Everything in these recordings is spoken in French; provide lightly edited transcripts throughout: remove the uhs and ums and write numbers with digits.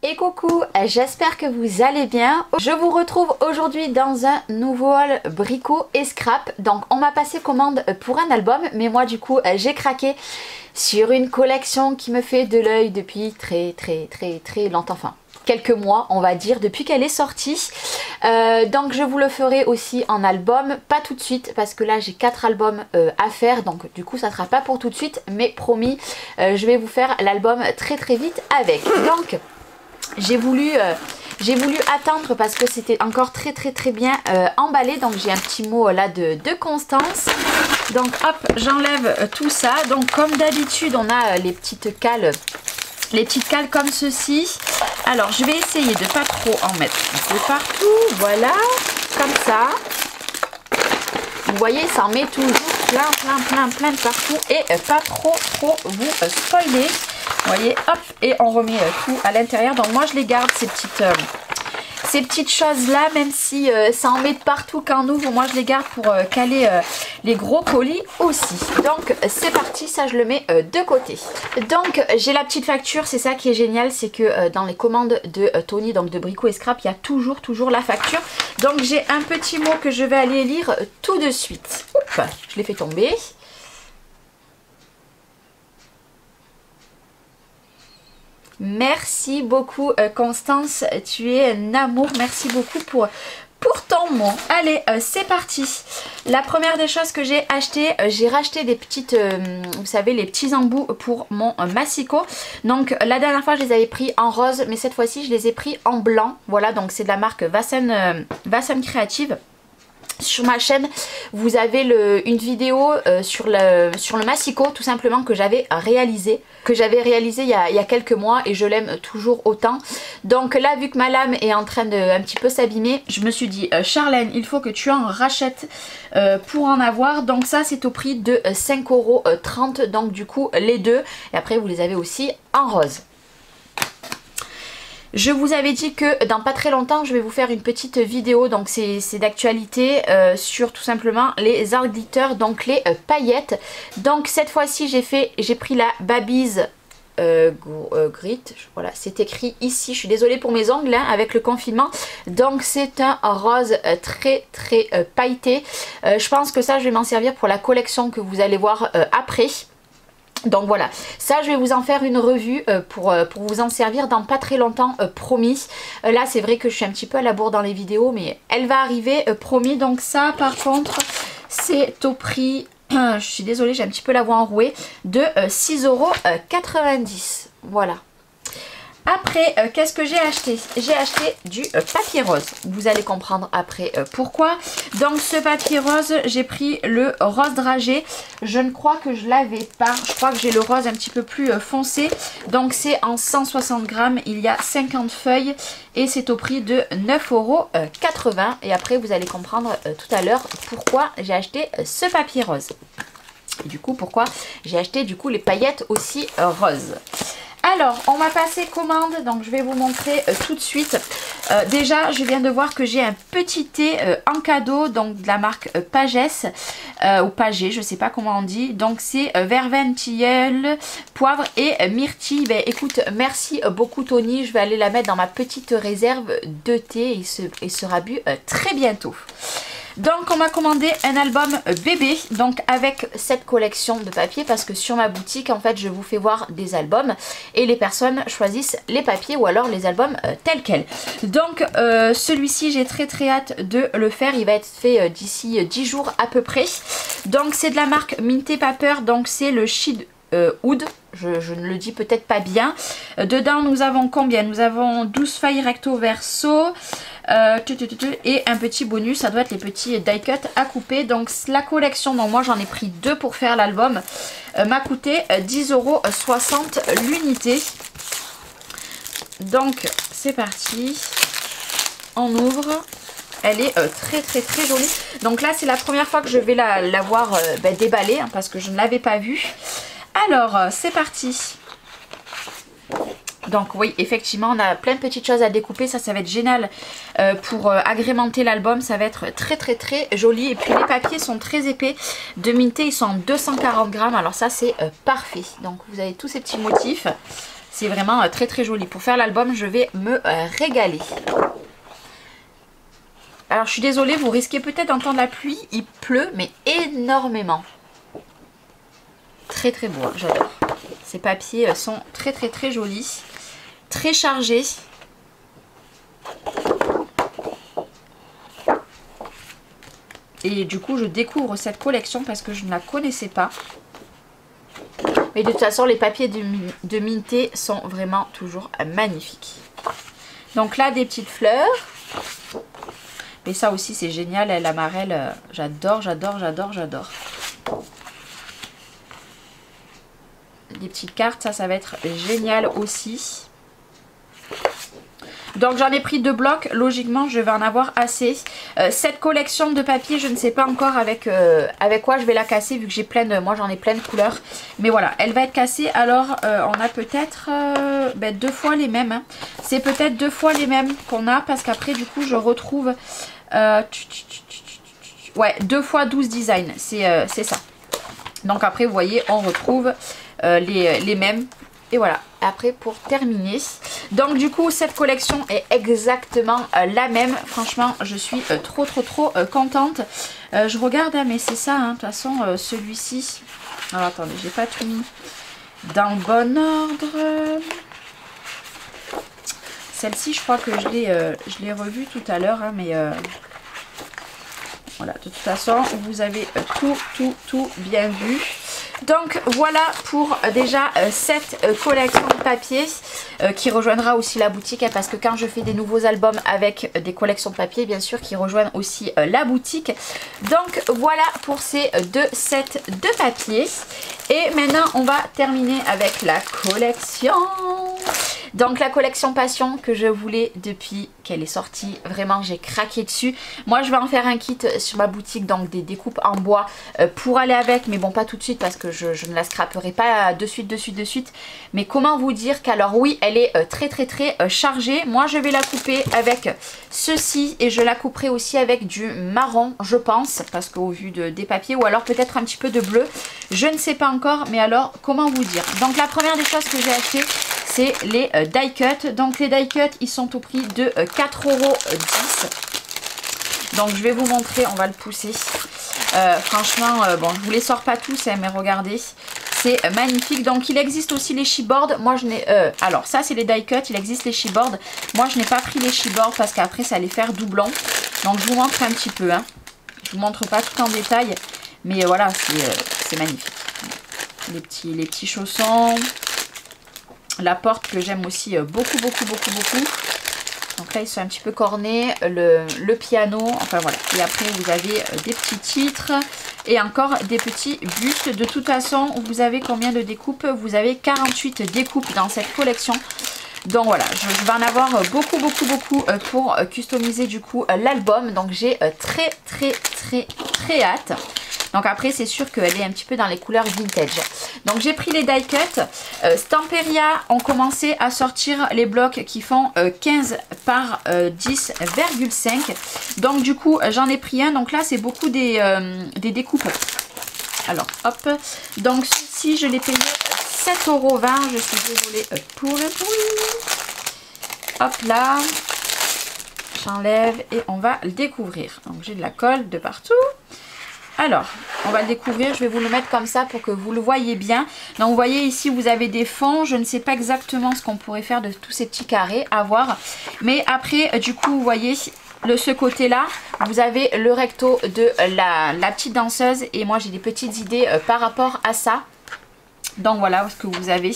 Et coucou, j'espère que vous allez bien. Je vous retrouve aujourd'hui dans un nouveau haul Brico et Scrap. Donc on m'a passé commande pour un album, mais moi du coup j'ai craqué sur une collection qui me fait de l'œil depuis très longtemps, enfin quelques mois on va dire, depuis qu'elle est sortie. Donc je vous le ferai aussi en album, pas tout de suite parce que là j'ai 4 albums à faire, donc du coup ça sera pas pour tout de suite, mais promis je vais vous faire l'album très vite avec. Donc j'ai voulu attendre parce que c'était encore très bien emballé. Donc j'ai un petit mot là de Constance. Donc hop, j'enlève tout ça. Donc comme d'habitude on a les petites cales comme ceci. Alors je vais essayer de pas trop en mettre un peu partout. Voilà, comme ça. Vous voyez, ça en met toujours plein de partout et pas trop vous spoiler. Vous voyez, hop, et on remet tout à l'intérieur. Donc moi je les garde ces petites choses là, même si ça en met de partout quand on ouvre. Moi je les garde pour caler les gros colis aussi. Donc c'est parti, ça je le mets de côté. Donc j'ai la petite facture, c'est ça qui est génial, c'est que dans les commandes de Tony, donc de Brico et Scrap, il y a toujours la facture. Donc j'ai un petit mot que je vais aller lire tout de suite. Oups, je l'ai fait tomber. Merci beaucoup Constance, tu es un amour, merci beaucoup pour ton mot. Allez, c'est parti. La première des choses que j'ai acheté, j'ai racheté des petites, vous savez, les petits embouts pour mon massicot. Donc la dernière fois je les avais pris en rose, mais cette fois-ci je les ai pris en blanc. Voilà, donc c'est de la marque Vassen Creative. Sur ma chaîne vous avez une vidéo sur le massicot tout simplement que j'avais réalisé il y a quelques mois et je l'aime toujours autant. Donc là vu que ma lame est en train de un petit peu s'abîmer, je me suis dit Charlène, il faut que tu en rachètes pour en avoir. Donc ça c'est au prix de 5,30 €, donc du coup les deux, et après vous les avez aussi en rose. Je vous avais dit que dans pas très longtemps je vais vous faire une petite vidéo, donc c'est d'actualité sur tout simplement les art glitter, donc les paillettes. Donc cette fois-ci j'ai pris la Babys Grit, voilà c'est écrit ici, je suis désolée pour mes ongles hein, avec le confinement. Donc c'est un rose très pailleté. Je pense que ça je vais m'en servir pour la collection que vous allez voir après. Donc voilà, ça je vais vous en faire une revue pour vous en servir dans pas très longtemps, promis. Là c'est vrai que je suis un petit peu à la bourre dans les vidéos, mais elle va arriver, promis. Donc ça par contre c'est au prix, je suis désolée j'ai un petit peu la voix enrouée, de 6,90 €. Voilà. Après, qu'est-ce que j'ai acheté? J'ai acheté du papier rose. Vous allez comprendre après pourquoi. Donc ce papier rose, j'ai pris le rose dragé. Je ne crois que je l'avais pas. Je crois que j'ai le rose un petit peu plus foncé. Donc c'est en 160 grammes. Il y a 50 feuilles. Et c'est au prix de 9,80 €. Et après, vous allez comprendre tout à l'heure pourquoi j'ai acheté ce papier rose. Et du coup, pourquoi j'ai acheté du coup les paillettes aussi roses. Alors, on m'a passé commande, donc je vais vous montrer tout de suite. Déjà, je viens de voir que j'ai un petit thé en cadeau, donc de la marque Pagès, ou Pagé, je sais pas comment on dit. Donc c'est verveine, tilleul, poivre et myrtille. Ben écoute, merci beaucoup Tony, je vais aller la mettre dans ma petite réserve de thé et il sera bu très bientôt. Donc on m'a commandé un album bébé, donc avec cette collection de papiers, parce que sur ma boutique en fait je vous fais voir des albums et les personnes choisissent les papiers ou alors les albums tels quels. Donc celui-ci j'ai très hâte de le faire, il va être fait d'ici 10 jours à peu près. Donc c'est de la marque Minté Paper, donc c'est le Sheet Wood. Je ne le dis peut-être pas bien. Dedans nous avons combien? Nous avons 12 feuilles recto verso et un petit bonus, ça doit être les petits die cut à couper. Donc la collection, donc moi j'en ai pris 2 pour faire l'album, m'a coûté 10,60 € l'unité. Donc c'est parti, on ouvre. Elle est très jolie. Donc là c'est la première fois que je vais la voir déballée, hein, parce que je ne l'avais pas vue. Alors c'est parti. Donc oui, effectivement, on a plein de petites choses à découper. Ça va être génial pour agrémenter l'album. Ça va être très très très joli. Et puis les papiers sont très épais. De Minté, ils sont en 240 grammes. Alors ça, c'est parfait. Donc vous avez tous ces petits motifs. C'est vraiment très très joli. Pour faire l'album, je vais me régaler. Alors je suis désolée, vous risquez peut-être d'entendre la pluie. Il pleut, mais énormément. Très très beau, hein, j'adore. Ces papiers sont très très très jolis. Très chargés. Et du coup, je découvre cette collection parce que je ne la connaissais pas. Mais de toute façon, les papiers de Minté sont vraiment toujours magnifiques. Donc là, des petites fleurs. Mais ça aussi, c'est génial. La marelle, j'adore, j'adore, j'adore, j'adore. Des petites cartes, ça va être génial aussi. Donc j'en ai pris 2 blocs, logiquement je vais en avoir assez. Cette collection de papier, je ne sais pas encore avec quoi je vais la casser, vu que j'ai plein de, moi j'en ai plein de couleurs. Mais voilà, elle va être cassée. Alors on a peut-être 2 fois les mêmes, hein. C'est peut-être 2 fois les mêmes qu'on a, parce qu'après du coup je retrouve ouais, 2 fois 12 designs, c'est ça. Donc après vous voyez, on retrouve les mêmes. Et voilà, après pour terminer, donc du coup cette collection est exactement la même. Franchement je suis trop contente. Je regarde, hein, mais c'est ça, hein, de toute façon celui-ci. Alors attendez, j'ai pas tout mis dans le bon ordre. Celle-ci je crois que je l'ai revue tout à l'heure, hein, mais voilà, de toute façon vous avez tout bien vu. Donc voilà pour déjà cette collection de papier qui rejoindra aussi la boutique, hein, parce que quand je fais des nouveaux albums avec des collections de papier, bien sûr, qui rejoignent aussi la boutique. Donc voilà pour ces 2 sets de papier. Et maintenant on va terminer avec la collection. Donc la collection Passion que je voulais depuis qu'elle est sortie. Vraiment j'ai craqué dessus. Moi je vais en faire un kit sur ma boutique, donc des découpes en bois pour aller avec. Mais bon, pas tout de suite parce que je ne la scraperai pas de suite. Mais comment vous dire qu'alors oui, elle est très chargée. Moi je vais la couper avec ceci, et je la couperai aussi avec du marron je pense, parce qu'au vu des papiers, ou alors peut-être un petit peu de bleu. Je ne sais pas encore, mais alors comment vous dire. Donc la première des choses que j'ai acheté, c'est les die cut. Donc les die cut, ils sont au prix de 4,10 €. Donc je vais vous montrer, on va le pousser. Franchement, bon, je vous les sors pas tous, hein, mais regardez, c'est magnifique. Donc il existe aussi les chipboards. Moi je n'ai, alors ça c'est les die cut, il existe les chipboards. Moi je n'ai pas pris les chipboards parce qu'après ça allait faire doublon. Donc je vous montre un petit peu, hein. Je vous montre pas tout en détail, mais voilà, c'est magnifique. Les petits chaussons. La porte que j'aime aussi beaucoup. Donc là ils sont un petit peu cornés, le piano, enfin voilà. Et après vous avez des petits titres et encore des petits bustes. De toute façon, vous avez combien de découpes? Vous avez 48 découpes dans cette collection. Donc voilà, je vais en avoir beaucoup pour customiser du coup l'album. Donc j'ai très hâte. Donc après c'est sûr qu'elle est un petit peu dans les couleurs vintage. Donc j'ai pris les die cut. Stamperia ont commencé à sortir les blocs qui font 15 par 10,5. Donc du coup j'en ai pris un. Donc là c'est beaucoup des découpes. Alors hop. Donc ceci je l'ai payé 7,20 €. Je suis désolée pour le bruit. Hop là. J'enlève et on va le découvrir. Donc j'ai de la colle de partout. Alors, on va le découvrir, je vais vous le mettre comme ça pour que vous le voyez bien. Donc vous voyez ici, vous avez des fonds. Je ne sais pas exactement ce qu'on pourrait faire de tous ces petits carrés, à voir. Mais après, du coup, vous voyez, ce côté-là, vous avez le recto de la petite danseuse. Et moi, j'ai des petites idées par rapport à ça. Donc voilà ce que vous avez.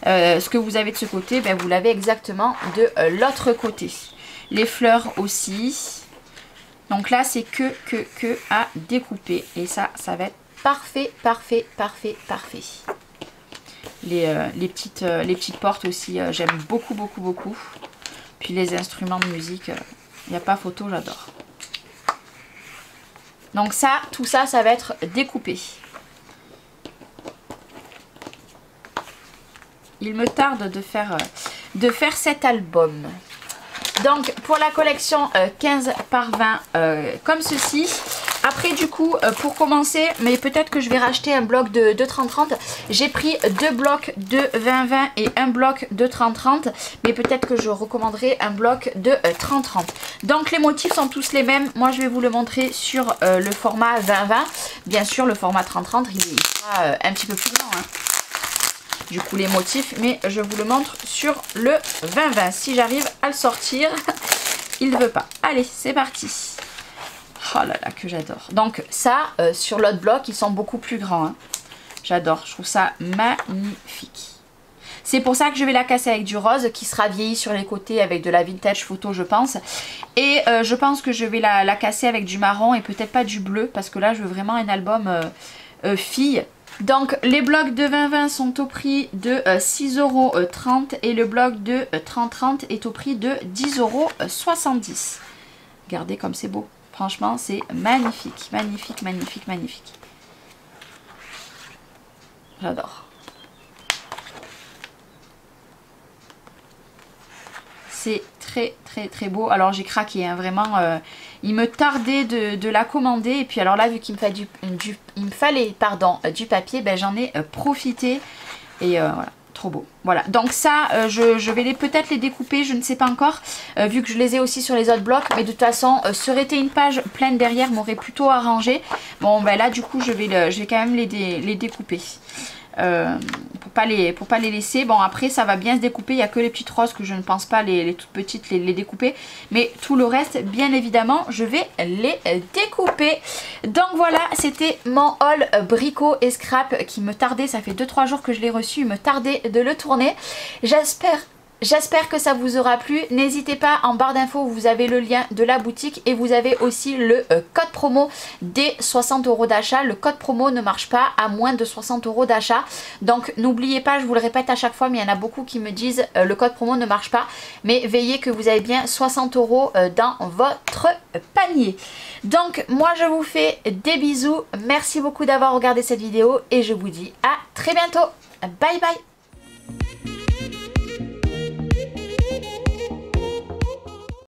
Ce que vous avez de ce côté, ben, vous l'avez exactement de l'autre côté. Les fleurs aussi. Donc là c'est que à découper. Et ça va être parfait. Les petites portes aussi, j'aime beaucoup. Puis les instruments de musique, il n'y a pas photo, j'adore. Donc ça, tout ça, ça va être découpé. il me tarde de faire cet album. Donc pour la collection 15 par 20 comme ceci. Après du coup pour commencer, mais peut-être que je vais racheter un bloc de 30-30. J'ai pris 2 blocs de 20-20 et un bloc de 30-30. Mais peut-être que je recommanderai un bloc de 30-30. Donc les motifs sont tous les mêmes. Moi je vais vous le montrer sur le format 20-20. Bien sûr le format 30-30 il sera un petit peu plus grand. Hein. Du coup les motifs, mais je vous le montre sur le 20-20 si j'arrive à le sortir. Il ne veut pas. Allez, c'est parti. Oh là là, que j'adore. Donc ça, sur l'autre bloc, ils sont beaucoup plus grands. Hein. J'adore, je trouve ça magnifique. C'est pour ça que je vais la casser avec du rose qui sera vieilli sur les côtés avec de la vintage photo, je pense. Et je pense que je vais la casser avec du marron et peut-être pas du bleu parce que là, je veux vraiment un album fille. Donc les blocs de 20-20 sont au prix de 6,30 € et le bloc de 30-30 est au prix de 10,70 €. Regardez comme c'est beau. Franchement, c'est magnifique, magnifique, magnifique, magnifique. J'adore. C'est très très très beau. Alors j'ai craqué, hein, vraiment. Il me tardait de la commander. Et puis alors là, vu qu'il me fallait du papier, ben, j'en ai profité. Et voilà, trop beau. Voilà, donc ça, je vais peut-être les découper, je ne sais pas encore. Vu que je les ai aussi sur les autres blocs. Mais de toute façon, ça aurait été une page pleine derrière, m'aurait plutôt arrangé. Bon, ben là, du coup, je vais quand même les découper. Pour pas les laisser. Bon après ça va bien se découper, il n'y a que les petites roses que je ne pense pas les toutes petites les découper, mais tout le reste bien évidemment je vais les découper. Donc voilà, c'était mon haul Brico et Scrap qui me tardait, ça fait 2-3 jours que je l'ai reçu, il me tardait de le tourner. J'espère que ça vous aura plu. N'hésitez pas, en barre d'infos vous avez le lien de la boutique et vous avez aussi le code promo des 60 € d'achat. Le code promo ne marche pas à moins de 60 € d'achat. Donc n'oubliez pas, je vous le répète à chaque fois, mais il y en a beaucoup qui me disent le code promo ne marche pas. Mais veillez que vous avez bien 60 € dans votre panier. Donc moi je vous fais des bisous. Merci beaucoup d'avoir regardé cette vidéo et je vous dis à très bientôt. Bye bye.